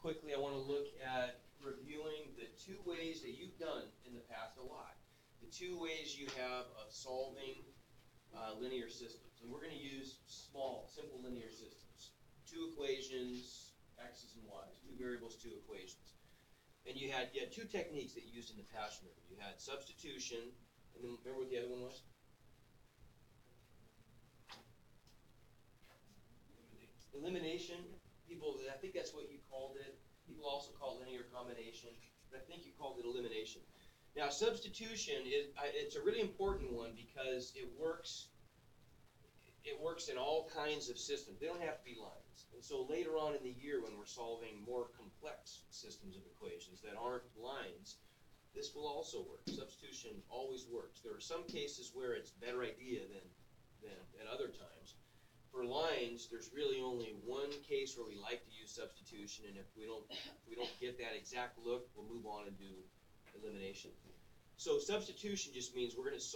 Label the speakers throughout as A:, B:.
A: quickly, I want to look at reviewing the two ways that you've done in the past a lot. The two ways you have of solving linear systems. And we're going to use small, simple linear systems. Two equations, x's and y's, two variables, two equations. And you had two techniques that you used in the past. Remember, you had substitution, and then remember what the other one was? Elimination. People, I think that's what you called it. People also call it linear combination, but I think you called it elimination. Now, substitution it's a really important one because it works in all kinds of systems. They don't have to be lines. And so later on in the year when we're solving more complex systems of equations that aren't lines, this will also work. Substitution always works. There are some cases where it's a better idea than at other times. For lines, there's really only one case where we like to use substitution, and if we don't get that exact look, we'll move on and do elimination. So substitution just means we're going to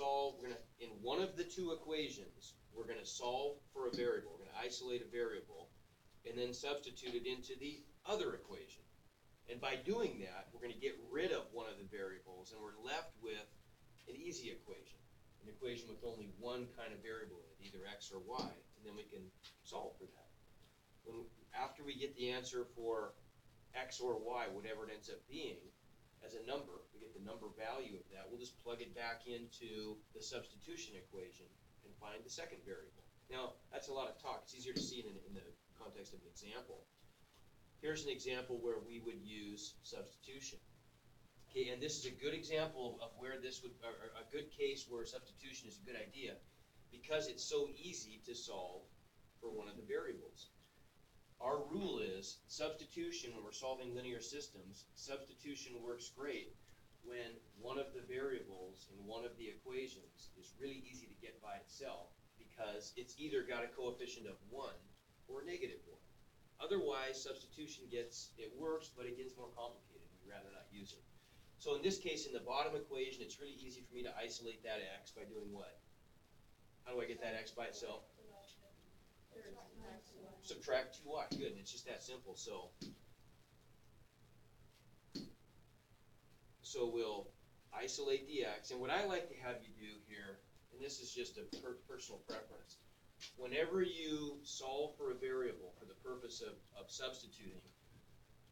A: in one of the two equations, we're going to solve for a variable. We're going to isolate a variable and then substitute it into the other equation. And by doing that, we're going to get rid of one of the variables, and we're left with an easy equation, an equation with only one kind of variable in it, either x or y, and then we can solve for that. After we get the answer for x or y, whatever it ends up being, as a number, we get the number value of that, we'll just plug it back into the substitution equation and find the second variable. Now, that's a lot of talk. It's easier to see it in the context of an example. Here's an example where we would use substitution. Okay, and this is a good example of where this would, or a good case where substitution is a good idea, because it's so easy to solve for one of the variables. Our rule is substitution, when we're solving linear systems, substitution works great when one of the variables in one of the equations is really easy to get by itself because it's either got a coefficient of 1 or negative 1. Otherwise, substitution works, but it gets more complicated. We'd rather not use it. So in this case, in the bottom equation, it's really easy for me to isolate that x by doing what? How do I get that x by itself? Subtract 2y. Good, and it's just that simple. So we'll isolate the x. And what I like to have you do here, and this is just a personal preference, whenever you solve for a variable for the purpose of substituting,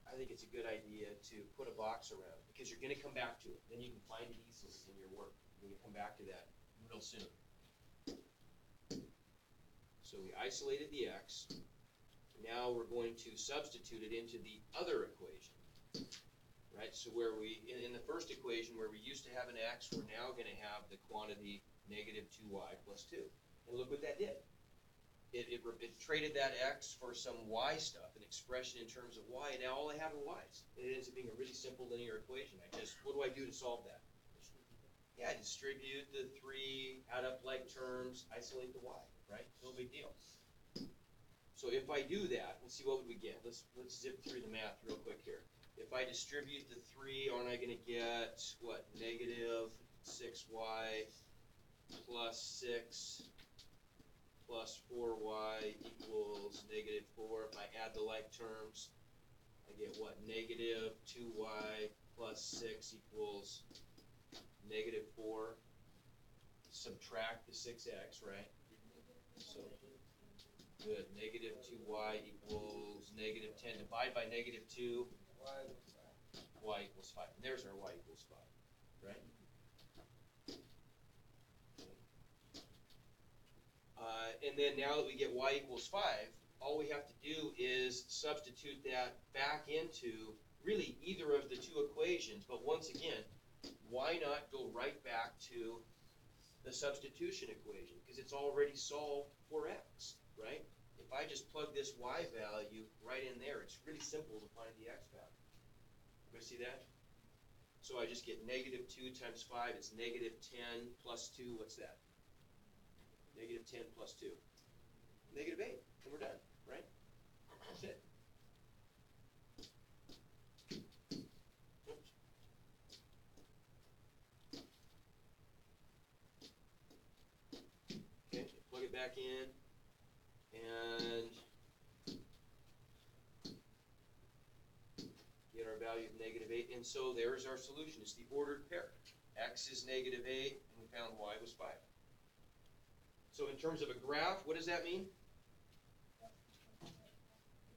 A: I think it's a good idea to put a box around it because you're going to come back to it. Then you can find it easily in your work. You're going to come back to that real soon. So we isolated the x. Now we're going to substitute it into the other equation. Right? So where in the first equation where we used to have an x, we're now going to have the quantity negative 2y plus 2. And look what that did. It traded that x for some y stuff, an expression in terms of y, and now all I have are y's. And it ends up being a really simple linear equation. What do I do to solve that? Yeah, distribute the 3, add up like terms, isolate the y, right? No big deal. So if I do that, let's see what would we get. Let's zip through the math real quick here. If I distribute the 3, aren't I going to get, what, negative 6y plus 6 plus 4y equals negative 4. If I add the like terms, I get what? Negative 2y plus 6 equals negative 4. Subtract the 6x, right? So, good. Negative 2y equals negative 10. Divide by negative 2. Y equals 5. And there's our y equals 5, right? And then now that we get y equals 5, all we have to do is substitute that back into really either of the two equations. But once again, why not go right back to the substitution equation? Because it's already solved for x, right? If I just plug this y value right in there, it's really simple to find the x value. Everybody see that? So I just get negative 2 times 5. It's negative 10 plus 2. What's that? Negative 10 plus 2. Negative 8. And we're done, right? That's it. Oops. Okay, plug it back in. And value of negative 8, and so there's our solution. It's the ordered pair. X is negative 8, and we found y was 5. So in terms of a graph, what does that mean?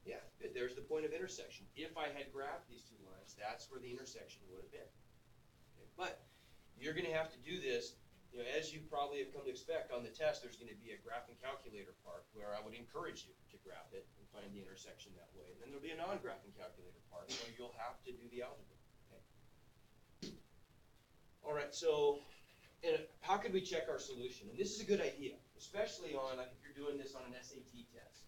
A: Yeah, good. There's the point of intersection. If I had graphed these two lines, that's where the intersection would have been. Okay. But you're going to have to do this, as you probably have come to expect on the test, there's going to be a graphing calculator part where I would encourage you to graph it and find the intersection that way. And then there'll be a non-graphing calculator part where you'll have to do the algebra. Okay. All right, so how could we check our solution? And this is a good idea, especially on, like, if you're doing this on an SAT test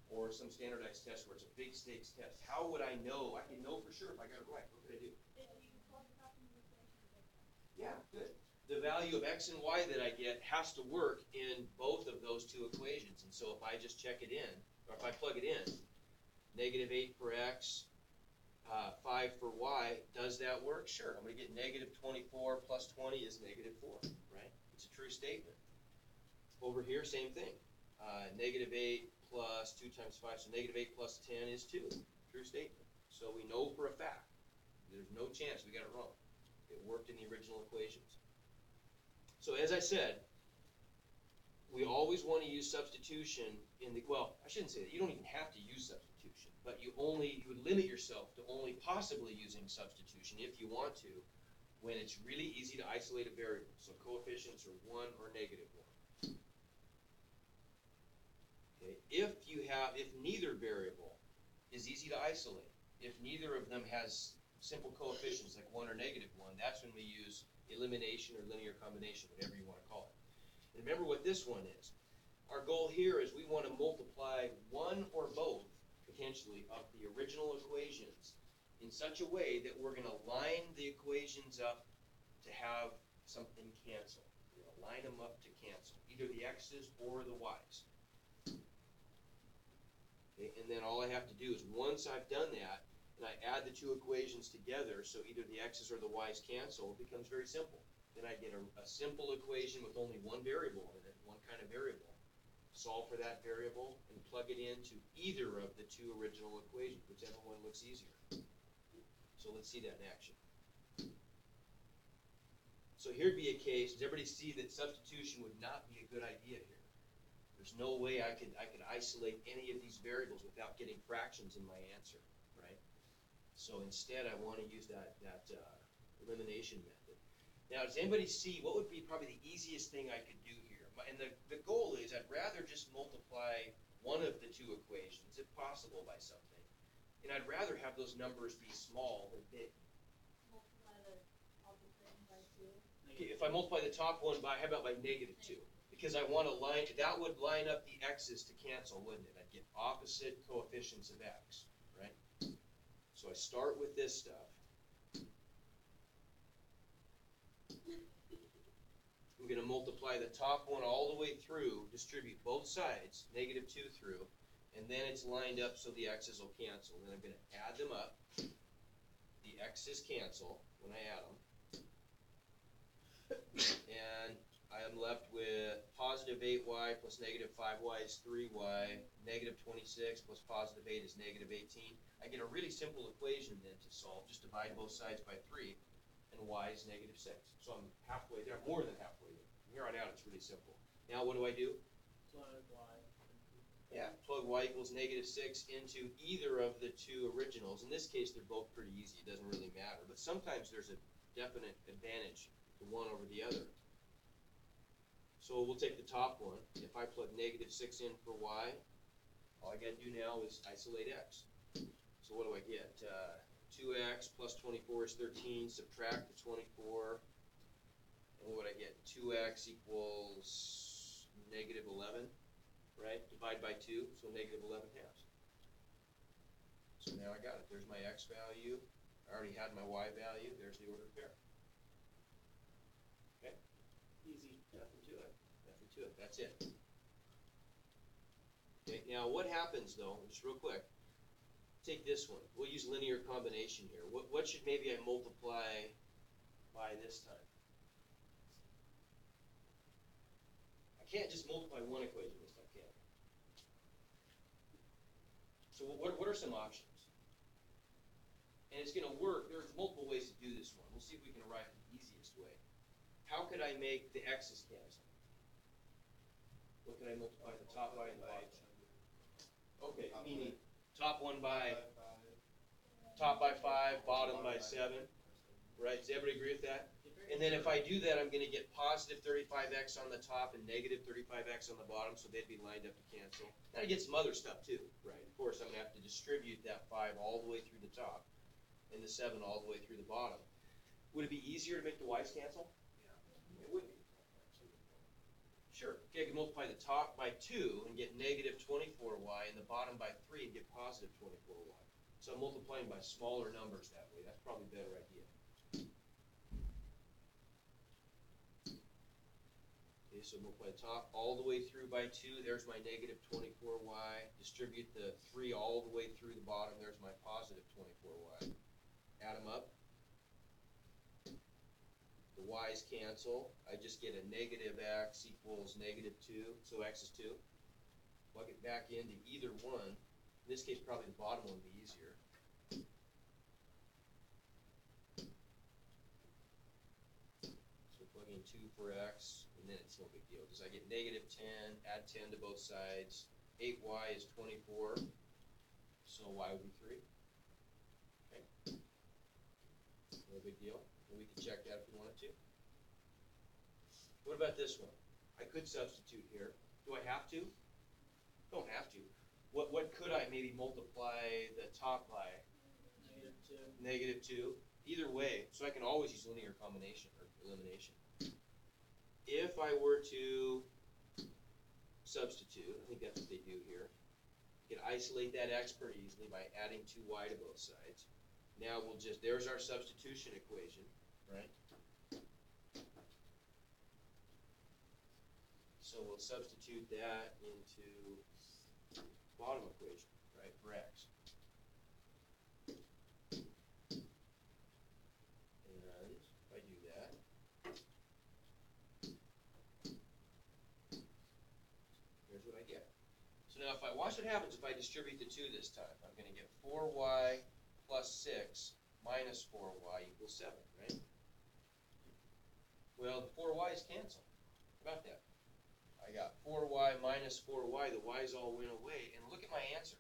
A: or some standardized test where it's a big stakes test. How would I know? I can know for sure if I got it right. What could I do? Yeah, good. The value of x and y that I get has to work in both of those two equations. And so if I just check it in, or if I plug it in, negative 8 for x, 5 for y, does that work? Sure. I'm going to get negative 24 plus 20 is negative 4, right? It's a true statement. Over here, same thing. Negative 8 plus 2 times 5, so negative 8 plus 10 is 2. True statement. So we know for a fact. There's no chance we got it wrong. It worked in the original equations. So as I said, we always want to use substitution in the, well, I shouldn't say that. You don't even have to use substitution, but you would limit yourself to only possibly using substitution if you want to, when it's really easy to isolate a variable. So coefficients are 1 or negative 1. Okay. If neither variable is easy to isolate, if neither of them has simple coefficients like 1 or negative 1, that's when we use elimination or linear combination, whatever you want to call it. And remember what this one is. Our goal here is we want to multiply one or both, potentially, of the original equations in such a way that we're going to line the equations up to have something cancel. We're going to line them up to cancel, either the x's or the y's. Okay, and then all I have to do is, once I've done that, and I add the two equations together, so either the x's or the y's cancel, it becomes very simple. Then I get a simple equation with only one variable in it, one kind of variable. Solve for that variable and plug it into either of the two original equations, whichever one looks easier. So let's see that in action. So here'd be a case, does everybody see that substitution would not be a good idea here? There's no way I could isolate any of these variables without getting fractions in my answer, right? So instead, I want to use that elimination method. Now, does anybody see what would be probably the easiest thing I could do here? And the goal is I'd rather just multiply one of the two equations, if possible, by something. And I'd rather have those numbers be small than big.
B: Multiply the opposite by 2.
A: Okay, if I multiply the top one by, how about by negative 2? Because I want to that would line up the x's to cancel, wouldn't it? I'd get opposite coefficients of x, right? So I start with this stuff. I'm going to multiply the top one all the way through, distribute both sides, negative 2 through, and then it's lined up so the x's will cancel. Then I'm going to add them up. The x's cancel when I add them. And I am left with positive 8y plus negative 5y is 3y, negative 26 plus positive 8 is negative 18. I get a really simple equation then to solve. Just divide both sides by 3, and y is negative 6. So I'm halfway there, more than halfway there. From here on out, it's really simple. Now what do I do?
B: Plug y.
A: Yeah, plug y equals negative 6 into either of the two originals. In this case, they're both pretty easy. It doesn't really matter. But sometimes there's a definite advantage to one over the other. So we'll take the top one. If I plug negative 6 in for y, all I got to do now is isolate x. So what do I get? 2x plus 24 is 13. Subtract the 24. And what would I get? 2x equals negative 11, right? Divide by 2, so negative 11 halves. So now I got it. There's my x value. I already had my y value. There's the ordered pair. Okay? Easy. Nothing to it. Nothing to it. That's it. Okay, now what happens though, just real quick, take this one. We'll use linear combination here. What should maybe I multiply by this time? I can't just multiply one equation this time, can I? So what are some options? And it's gonna work, there's multiple ways to do this one. We'll see if we can arrive at the easiest way. How could I make the x's cancel? What could I multiply the top by and by? Okay, meaning top one by, top by 5, bottom by 7, right? Does everybody agree with that? And then if I do that, I'm gonna get positive 35x on the top and negative 35x on the bottom, so they'd be lined up to cancel. Now I get some other stuff too, right? Of course, I'm gonna have to distribute that 5 all the way through the top and the 7 all the way through the bottom. Would it be easier to make the y's cancel? It would be. Sure. Okay, I can multiply the top by 2 and get negative 24y and the bottom by 3 and get positive 24y. So I'm multiplying by smaller numbers that way. That's probably a better idea. Okay, so multiply the top all the way through by 2. There's my negative 24y. Distribute the 3 all the way through the bottom. There's my positive 24y. Add them up. The y's cancel. I just get a negative x equals negative 2. So x is 2. Plug it back into either one. In this case, probably the bottom one would be easier. So plug in 2 for x, and then it's no big deal because I get negative 10, add 10 to both sides. 8y is 24, so y would be 3. Okay. No big deal. And we can check that if we wanted to. What about this one? I could substitute here. Do I have to? Don't have to. What could I maybe multiply the top by? Negative 2. Either way, so I can always use linear combination or elimination. If I were to substitute, I think that's what they do here, you can isolate that x pretty easily by adding 2y to both sides. Now we'll just, there's our substitution equation, right? So we'll substitute that into bottom equation, right, for x. And if I do that, here's what I get. So now if I watch what happens if I distribute the 2 this time. I'm going to get 4y plus 6 minus 4y equals 7, right? Well, the 4y's cancel. How about that? I got 4y minus 4y. The y's all went away. And look at my answer.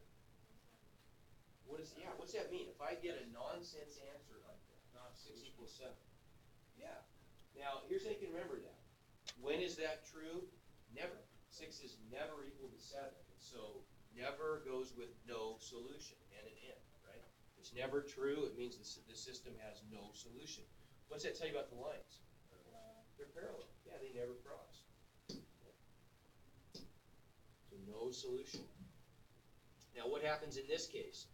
A: What's that mean? If I get a nonsense answer like that, 6 equals 7. Yeah. Now, here's how you can remember that. When is that true? Never. 6 is never equal to 7. So, never goes with no solution, and an n, right? It's never true. It means the system has no solution. What's that tell you about the lines? They're parallel. Yeah, they never cross. So, no solution. Now, what happens in this case?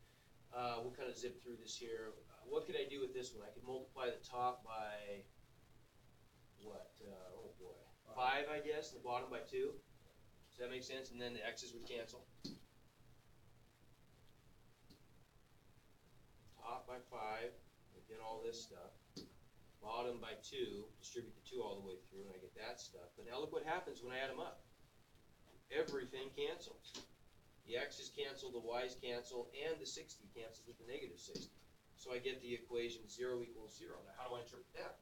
A: We'll kind of zip through this here. What could I do with this one? I could multiply the top by, what, oh boy, 5, I guess, and the bottom by 2. Does that make sense? And then the x's would cancel. Top by 5, I get all this stuff. Bottom by 2, distribute the 2 all the way through, and I get that stuff. But now look what happens when I add them up. Everything cancels. The x's cancel, the y's cancel, and the 60 cancels with the negative 60. So I get the equation 0 equals 0. Now how do I interpret that?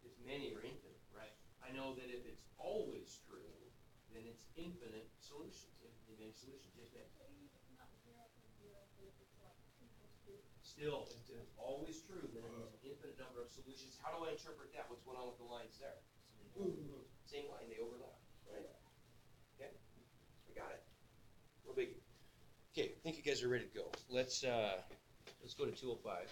A: It's many or infinite, right? I know that if it's always true, then it's infinite solutions. Infinite solutions. Yes, ma'am? Still, if it's always true, then it means an infinite number of solutions. How do I interpret that? What's going on with the lines there? Same line, they overlap, right? Okay, we got it. No biggie. Okay, I think you guys are ready to go. Let's go to 205.